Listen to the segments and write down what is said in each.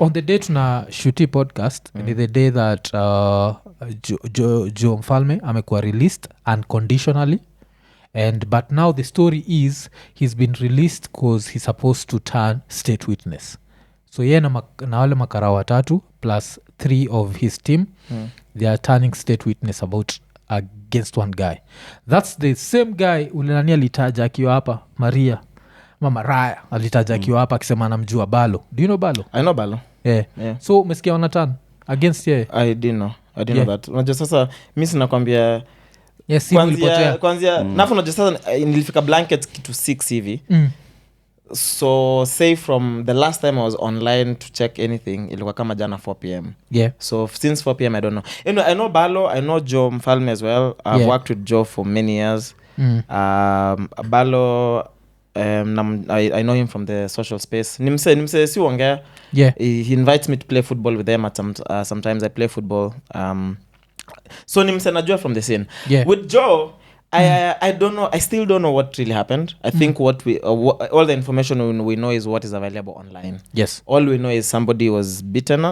on the day tuna shooty podcast ni the day that Joe Mfalme amekuwa released unconditionally. But now the story is he's been released because he's supposed to turn state witness. So ye na wale makara watatu plus 3 of his team they are turning state witness against one guy. That's the same guy ulinani alitaja akiwa hapa Maria Mama Raya alitaja akiwa hapa akisema anamjua Ballo. Do you know Ballo? I know Ballo. Yeah. So umesikia wana turn against ye? I didn't know that. Unajua sasa mimi sinakwambia yes, kwanza nafu unajua sasa nilifika blanket kitu 6 hivi. So say from the last time I was online to check anything ilikuwa kama jana 4 p.m. Yeah. So since 4 p.m. I don't know. Anyway, I know Ballo, I know Joe Mfalme as well. I've worked with Joe for many years. Ballo I know him from the social space. Nimse si uongea. Yeah. He invites me to play football with them at sometimes I play football. So nimse najua from the scene. Yeah. With Joe I don't know. I still don't know what really happened. I think what we all the information we know is what is available online. Yes. All we know is somebody was beaten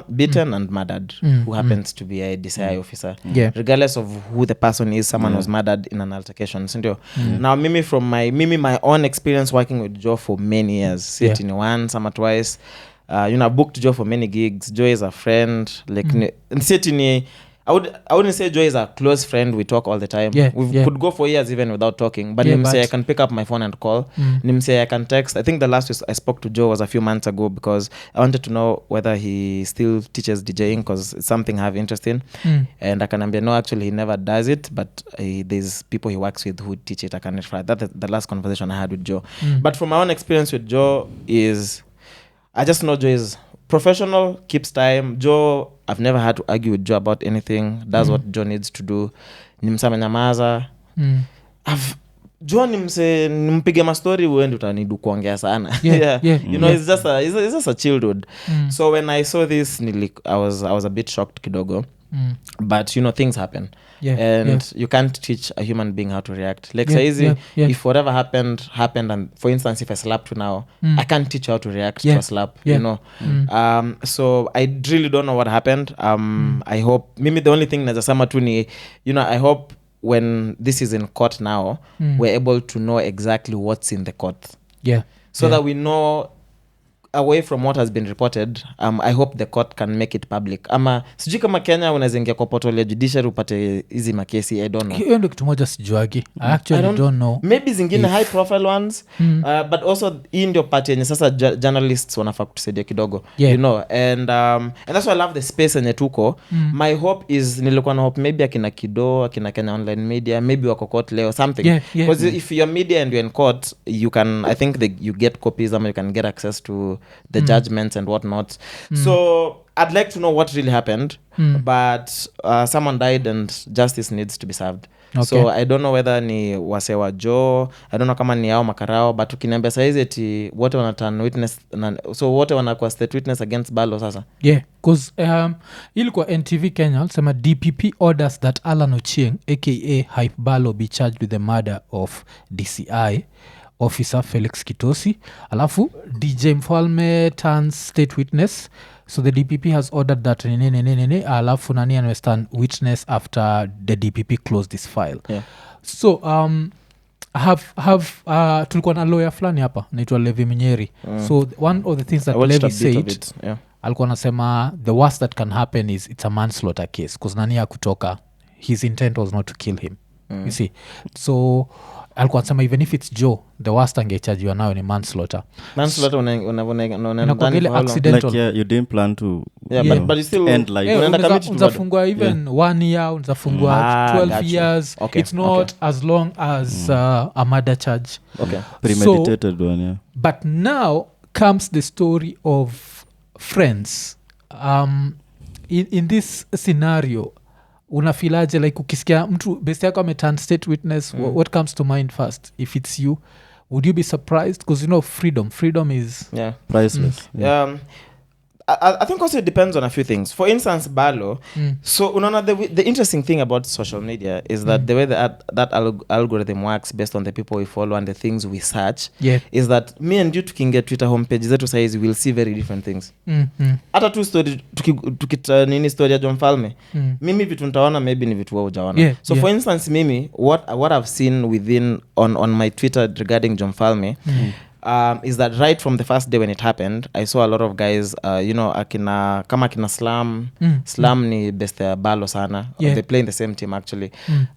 and murdered who happens to be a DCI officer. Yeah. Regardless of who the person is, someone was murdered in an altercation. Now mimi from my own experience working with Joe for many years, sitting once or twice. I booked Joe for many gigs. Joe is a friend. Like sitting I wouldn't say Joe is a close friend. We talk all the time. We could go for years even without talking. But Nimse, I can pick up my phone and call. Nimse, I can text. I think the last I spoke to Joe was a few months ago because I wanted to know whether he still teaches DJing because it's something I have interest in. And I can no, actually he never does it. But there's people he works with who teach it. I can refer. That's the last conversation I had with Joe. But from my own experience with Joe is, I just know Joe is professional, keeps time. Joe, I've never had to argue with Joe about anything. Does what Joe needs to do. Nimsame nyamaza. Joe nimpige mastori uende utanidu kuongea sana. It's just a chill dude. So when I saw this I was a bit shocked kidogo. But things happen. You can't teach a human being how to react. Like if whatever happened and for instance if I slapped you now, I can't teach you how to react to a slap. So I really don't know what happened. I hope maybe the only thing nazasema tu ni I hope when this is in court now we're able to know exactly what's in the court. So that we know away from what has been reported. I hope the court can make it public. Sijui kama Kenya unaweza ingia kwa portal ya judiciary upate hizi makesi. I don't know. Hiyo ndio kitu moja sijuagi. I actually don't know. Maybe zingine high profile ones. But also hii ndio part yenye sasa journalists wanafaa kutusaidia kidogo. And that's why I love the space yenye tuko. My hope is nilikuwa na hope maybe akina Kido, akina Kenya Online Media, maybe wako court leo something. Because if you're media and you're in court, you can, I think you get copies and you can get access to the judgments and whatnot. So I'd like to know what really happened. But someone died and justice needs to be served. So I don't know whether ni wasewa Joe, I don't know kama ni yao makarao, but ukiniambia saizi eti wote wanatan witness so wote wanakuwa state witness against Ballo sasa. Because ilikuwa NTV Kenya alisema DPP orders that Alan Ochieng aka Hype Ballo be charged with the murder of DCI officer Felix Kitosi. Alafu DJ Mfalme turns state witness. So the DPP has ordered that alafu nani anastand witness after the DPP closed this file. So tulikuwa na lawyer fulani hapa naitwa Levi Mnyeri. So one of the things that Levi said alikuwa anasema the worst that can happen is it's a manslaughter case because nani hakutoka, his intent was not to kill him. You see, so alikuwa anasema even if it's Joe, the worst angechajiwa nayo ni manslaughter. Manslaughter ile accidental. Like you didn't plan to but you still end like unzafungwa even 1 year, unzafungwa 12 years. It's not as long as a murder charge. Premeditated one. But now comes the story of friends. In this scenario unafilaje, like ukisikia mtu best yako ameturn state witness, what comes to mind first? If it's you, would you be surprised? Because freedom is priceless. I think also it depends on a few things. For instance, Ballo. So the interesting thing about social media is that the way that algorithm works based on the people we follow and the things we search is that me and you tukiingia Twitter homepage zetu size will see very different things. Hata tu story tukita nini story ya Joe Mfalme. Mimi vitu nitaona maybe ni vitu wewe hujaona. So for instance mimi what I've seen within on my Twitter regarding Joe Mfalme is that right from the first day when it happened, I saw a lot of guys, akina Slam ni best ya Ballo sana. They play in the same team actually.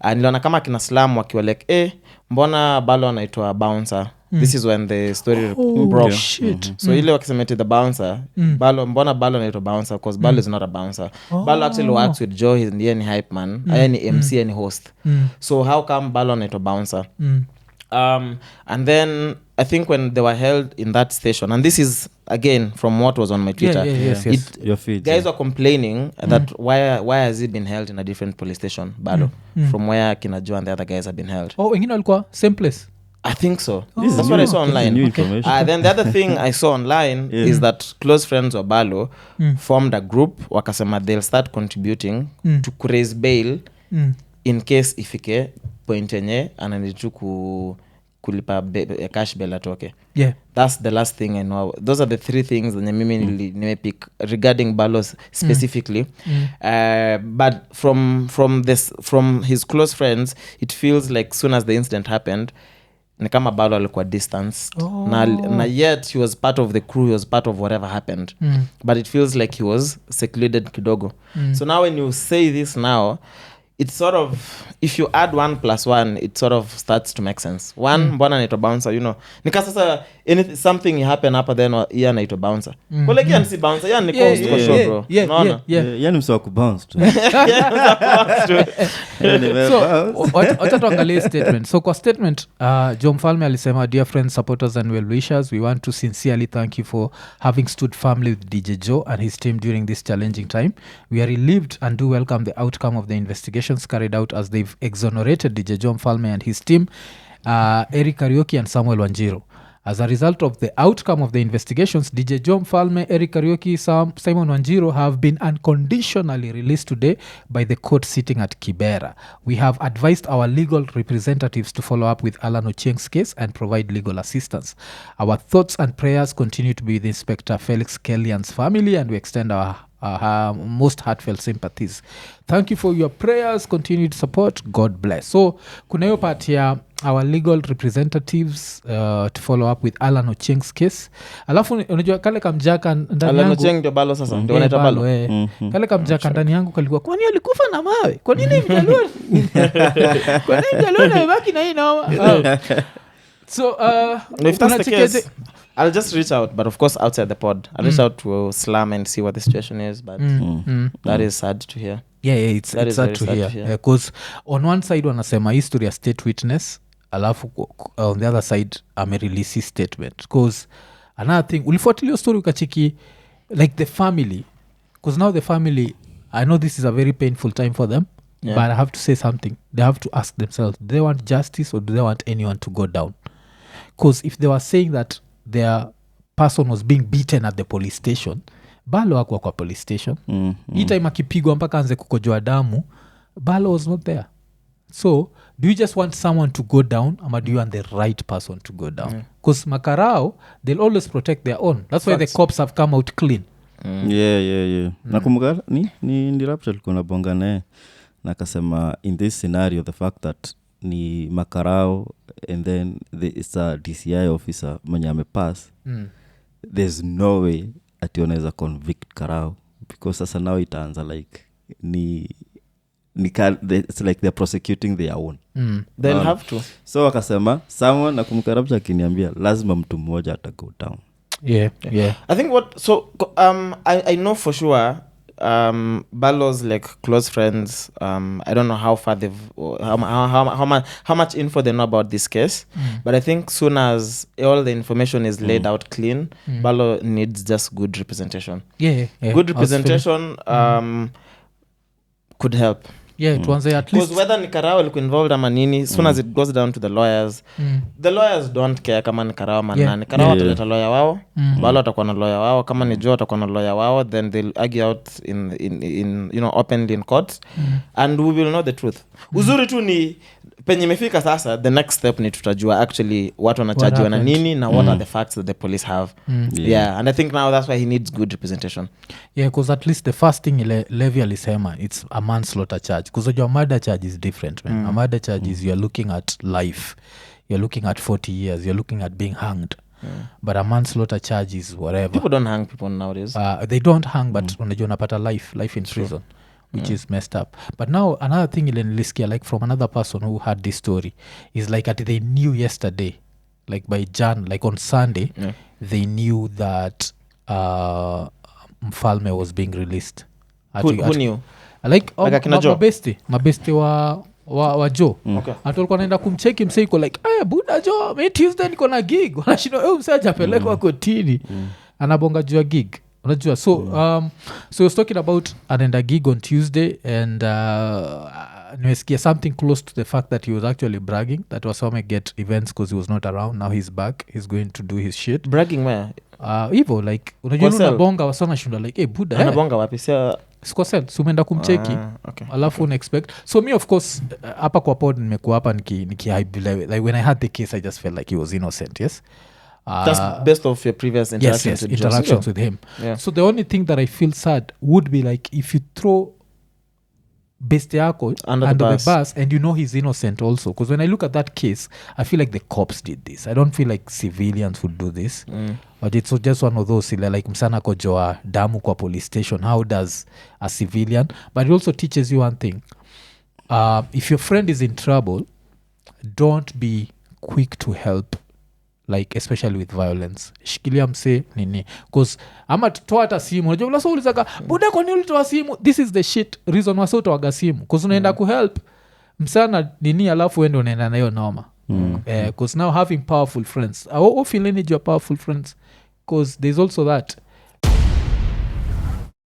Niliona kama akina Slam wakiwa like, mbona Ballo anaitwa bouncer? This is when the story broke. So ile wakisemeti the bouncer, mbona Ballo anaitwa bouncer? Because Ballo is not a bouncer. Ballo actually works with Joe, he's ni hype man, ni MC and host. So how come Ballo anaitwa bouncer? And then I think when they were held in that station, and this is again from what was on my Twitter, your feed, guys were complaining that why has he been held in a different police station, Ballo, from where Kina Joe and the other guys have been held. Wengine walikuwa same place. I think so. That's what I saw online. New information. Then the other thing I saw online is that close friends of Ballo formed a group. Wakasema they'll start contributing to raise bail in case ifike point yenye ananitu kulipa cash bail atoke. That's the last thing I know. Those are the three things that mimi nimepick regarding Ballo specifically. But from his close friends, it feels like soon as the incident happened, ni kama Ballo alikuwa distanced. Na yet he was part of the crew, he was part of whatever happened. But it feels like he was secluded kidogo. So now when you say this now, it's sort of, if you add 1 + 1, it sort of starts to make sense. Mbona anaitwa bouncer, nika sasa something happen hapa then iya anaitwa bouncer. Kwa like yani si bouncer, yani ni coast kwa show bro. Unaona? Yani mswa kubounce tu. So wacha tuangalie statement. So kwa statement Joe Mfalme alisema, dear friends, supporters and well wishers, we want to sincerely thank you for having stood firmly with DJ Joe and his team during this challenging time. We are relieved and do welcome the outcome of the investigation carried out as they've exonerated DJ Joe Mfalme and his team, Eric Kariuki and Samuel Wanjiru. As a result of the outcome of the investigations, DJ Joe Mfalme, Eric Kariuki, Simon Wanjiru have been unconditionally released today by the court sitting at Kibera. We have advised our legal representatives to follow up with Alan Ochieng's case and provide legal assistance. Our thoughts and prayers continue to be with Inspector Felix Kitosi family, and we extend our most heartfelt sympathies. Thank you for your prayers, continued support, God bless. So kuna hiyo part ya our legal representatives to follow up with Alan Ochieng's case. Alafu unajua kale kamjaka ndani yangu Alan Ochieng ndio Ballo sasa ndio anaita Ballo. Kale kamjaka ndani yangu kalikuwa, kwani alikufa na mawe? Kwa nini mjalua? Kwa nini mjalua na baki na hii naoma? So if that's the case, I'll just reach out, but of course outside the pod I'll reach out to Slam and see what the situation is, but that is sad to hear. It's sad to hear because on one side wanasema history ya state witness, alafu on the other side amerelease statement. Because another thing, ulifuatilia story ukachiki like the family, because now the family, I know this is a very painful time for them, but I have to say something. They have to ask themselves, do they want justice or do they want anyone to go down? Because if they were saying that their person was being beaten at the police station, Ballo hakuwa kwa police station. Hii time akipigwa mpaka anze kukojoa damu, Ballo was not there. So do you just want someone to go down, or do you want the right person to go down? Because makarao, they'll always protect their own. That's why the cops have come out clean. Nakumbuka ni rapture alikuwa na bonga naye, nakasema in this scenario the fact that ni makarao and then it's a DCI officer mwenye amepass, there's no way ati wanaweza convict karao, because sasa now itaanza like it's like they're prosecuting their own. They'll have to. So wakasema someone, nakumbuka rapture akiniambia lazima mtu mmoja ata go down. I think I know for sure Ballo's like close friends, I don't know how far how much info they know about this case, but I think soon as all the information is laid out clean, Ballo needs just good representation. Good representation could help. yeah tuanze at because least whether ni karao ilikuwa involved ama nini soon as it goes down to the lawyers the lawyers don't care kama ni karao ama nani karao wataleta lawyer wao balo atakuwa na lawyer wao kama ni Joe atakuwa na lawyer wao then they'll argue out in openly in court and we will know the truth uzuri tu ni penye imefika sasa the next step ni tutajua actually watu wanachajiwa na nini na what are the facts that the police have and I think now that's why he needs good representation because at least the first thing Levy alisema it's a manslaughter charge because your murder charge is different man. A murder charge is you're looking at life, you're looking at 40 years, you're looking at being hanged but a manslaughter charge is whatever. People don't hang people nowadays. They don't hang but unajua unapata life in prison which is messed up. But now another thing ilenilisikia like from another person who had this story is like at they knew yesterday like by Jan like on Sunday they knew that Mfalme was being released. Who knew? Like mabesti wa Joe atolikuwa naenda kumcheki mse iko like buda Joe me Tuesday niko na gig wanashinda mse ajapelekwa kotini anabonga juu ya gig unajua so he was talking about anaenda gig on Tuesday and nimesikia something close to the fact that he was actually bragging that Wasome get events because he was not around. Now he's back, he's going to do his shit. Bragging where? Hivo like unajua unabonga wasona shunda like buda anabonga wapi sikosel sumenda kumcheki alafu unexpect so me of course hapa kwa pod nimekuwa hapa niki like when I had the case I just felt like he was innocent. Yes, that's best of your previous interactions with him. So the only thing that I feel sad would be like if you throw best yako under the bus and you know he's innocent also because when I look at that case I feel like the cops did this. I don't feel like civilians would do this but it's just one of those like msana kojoa damu kwa police station. How does a civilian? But it also teaches you one thing, if your friend is in trouble don't be quick to help, like especially with violence. Shikilia mse nini because ama toa hata simu unajua ula ulizaga buda kwa nini ulitoa simu. This is the shit reason wasa utoaga simu because unaenda kuhelp msana nini alafu uende unaenda nayo noma because now having powerful friends I feel need your powerful friends because there's also that